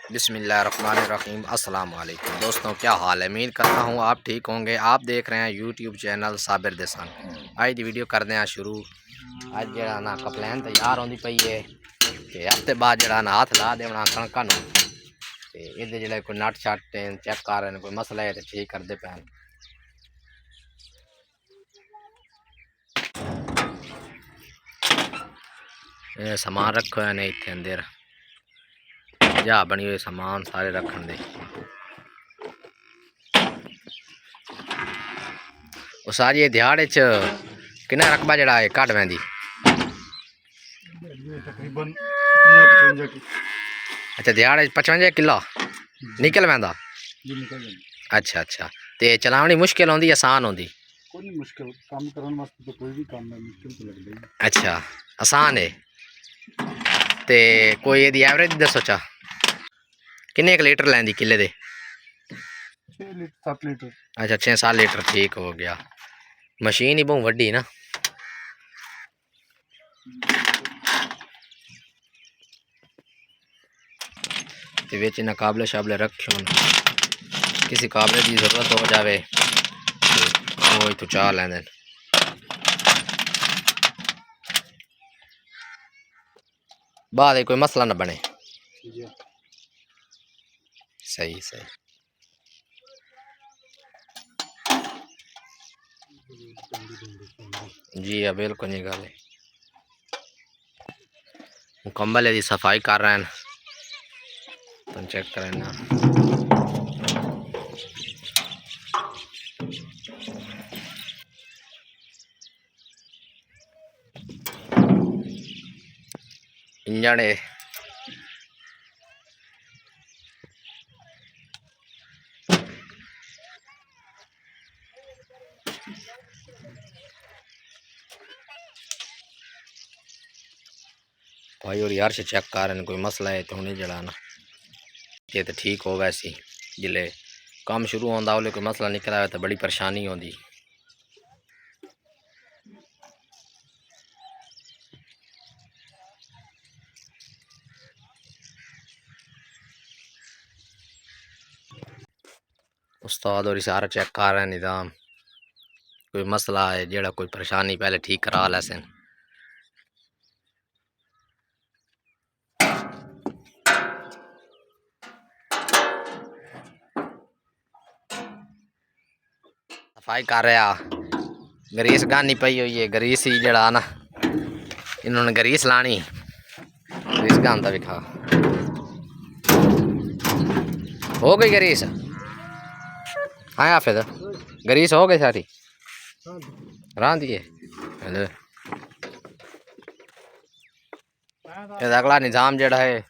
बिस्मिल्लाहिर्रहमानिर्रहीम। अस्सलाम वालेकुम दोस्तों, क्या हाल है? उम्मीद करता हूँ आप ठीक होंगे। आप देख रहे हैं यूट्यूब चैनल साबिर देसान। आज दी वीडियो करते हैं शुरू। अज जरा ना कपलैन तैयार होंदी पई है ते हफ्ते बाद जरा ना हाथ ला देना कणकां नूं ते इहदे जेह्ड़े कोई नट शट चेक कर रहे हैं, कोई मसला है तो ठीक करते पैन। समान रखो है नहीं इतने अंदर जा बनी हुई समान सारे रखन दे। सारी दिहाड़े च किन्ना रकबा जड़ा है घट वैंदी? तकरीबन 55 की। अच्छा, दिहाड़े 55 किलो निकल वैंदा? निकल अच्छा अच्छा, ते चलावनी मुश्किल होंदी आसान होंदी? कोई नहीं मुश्किल काम करने वास्ते तो कोई भी काम है मुश्किल तो लगता ही। अच्छा, आसान है। ते कोई यदि एवरेज दसो चा किन्ने लीटर लैंदी किले दे? 6 लीटर 7 लीटर। अच्छा, 6-7 लीटर ठीक हो गया। मशीन ही बहुत वड्डी ना। ते विच इन्ना काबले शाबले रखे होन, किसी काबले की जरूरत हो जाए वो तो चाह लेंदे। बाद कोई मसला ना बने। सही सही जी हाँ, बिल्कुल नहीं गल। मुकम्मल यदि सफाई कर रहे हैं तो चेक करें ना। इंजन है भाई और यार से चेक कर रहे हैं, कोई मसला है तो नहीं जड़ाना ये तो ठीक हो। वैसे जिले काम शुरू होता उसले कोई मसला निकला है तो बड़ी परेशानी होती। उस्ताद और सारा चेक कर रहे हैं निज़ाम, कोई मसला है जेड़ा कोई परेशानी पहले ठीक करा लैसन। सफाई कर रहा, ग्रीस गानी पई हुई है। ग्रीस ही जड़ा ना इन्होंने ग्रीस लानी, ग्रीस गांदा दिखा हो गई ग्रीस। हाँ हाफिज, ग्रीस हो गई सारी रां दी है। अगला निज़ाम जड़ा है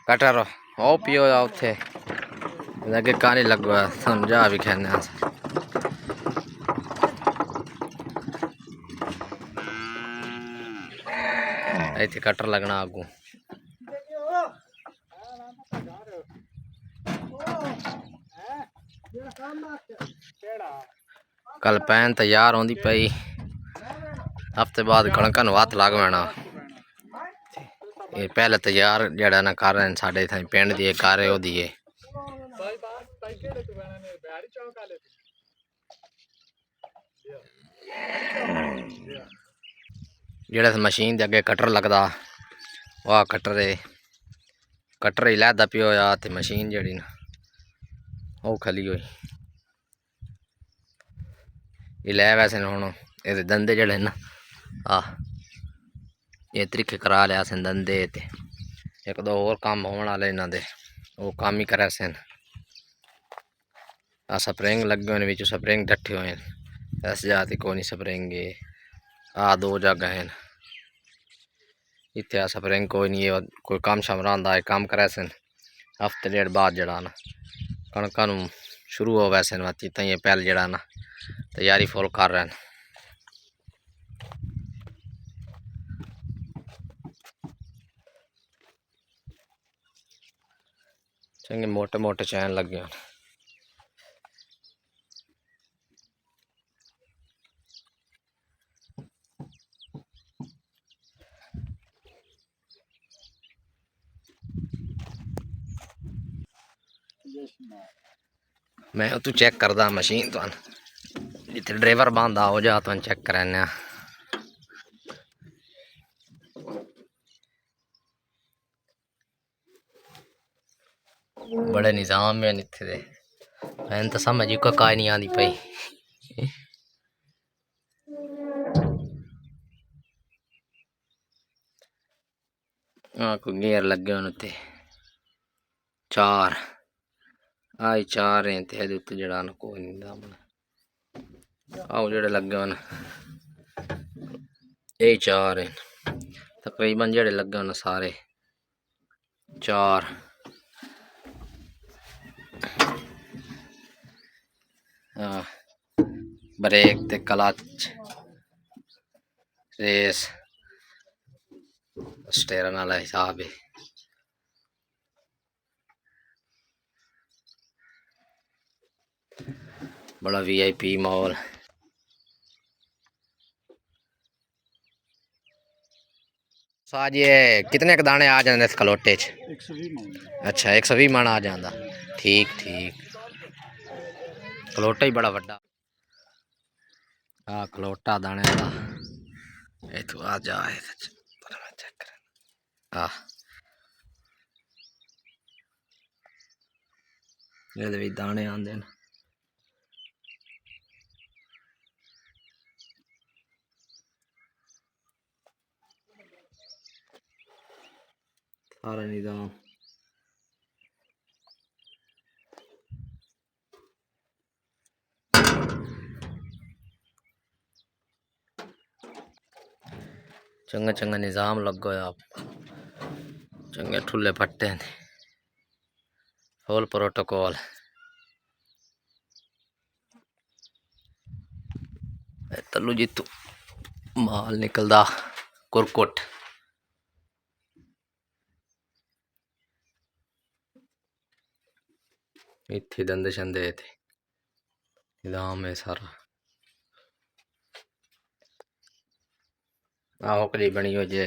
कटर ओ पियो उत्थे अगे कहानी लगवा समझा भी कहने इतने कटर लगना आगू। कल पैन तैयार होंदी पई, हफ्ते बाद कणकां नूं हत्थ लग पैना। ये पहले तैयार जड़ा ना कर रहे हैं साढ़े इत्थे पिंड दी घर है ओदी है। जेड़ा मशीन दे अगे कटर लगदा वाह कटर है, कटर ही लैदा पियो या ते मशीन जड़ी ना वो खली हुई ये लै। वैसे हुण ये दंदे जड़े ना ये तरीके करा लिया सन दंदे ते एक दो और काम होने वाले इन्हां दे वो काम ही करे सन। स्प्रिंग लगे हुए बिच स्प्रिंग डटे हुए हैं इस जाती कोनी स्प्रिंग दो जगह हैं इतने स्प्रिंग कोई नहीं है। कोई काम शाम रहा है काम करे सन हफ्ते डेढ़ बाद जड़ा ना कणकां नूं शुरू हो वैसे वाती तई पहले जड़ा ना तैयारी फुल कर रहे हैं। चंगे मोटे मोटे चैन लगे हैं। मैं तू चेक करदा मशीन तो जिथे ड्राइवर बांधा हो जा तो चेक कराने बड़े निज़ाम में इतने दे मैंने तो समझ ही काई नहीं आती पई को गेयर लगे होने ते चार आई चार हैं ते उत्ते जड़ा ना कोई नहीं दाम आओ जेड़े लगे होने ये चार हैं तकरीबन जेड़े लगे होने सारे चार ब्रेक ते क्लच रेस स्टेयरिंग वाला हिसाब है बड़ा वीआईपी मॉल आज ये कितने के दाने आ जाते खलोटे च 120 मन। अच्छा 120 मन आ जाता ठीक ठीक खलोटा ही बड़ा वड्डा हाँ खलोटा दाने का इथों आ जाए हाँ ये भी दाने आंदे न सारा निज़ाम चंगा चंगा निज़ाम लगो आप चंगे ठुले फट्टे फुल प्रोटोकॉल तलू जितू माल निकलदा कुरकुट इत्थे दंदे शंदे थे निज़ाम है सारा ओकली बनी हो जे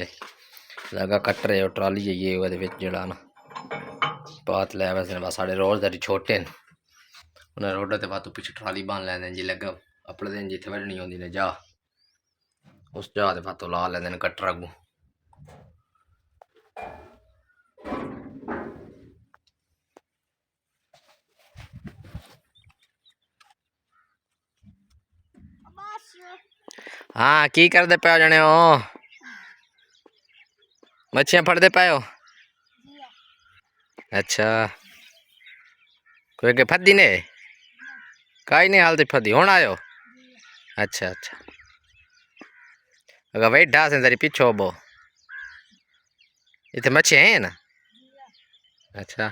लगा कट रहे हो ट्राली जाइए वो जड़ा ना पात लै वैसे बस साढ़े रोज दरी छोटे न उन्हें रोड ते बातू पीछे ट्राली बांध लैंदे जी लगा अपने दिन जिथे वढ़नी होंदी ने जा उस जा ते बातू ला लैंदे न कट्टर अगू हाँ की करदे पे जने हो मच्छियां फड़दे पे हो अच्छा कोई के फदी ने काई नहीं हालती फदी हुण आयो अच्छा अच्छा अगर वही ढा से तेरी पीछो बो इतने मच्छियां हैं ना अच्छा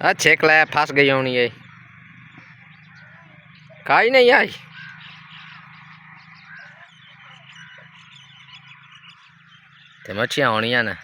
अच्छे कला फंस गई होनी है काई नहीं आई ते मच्छियां होनियां न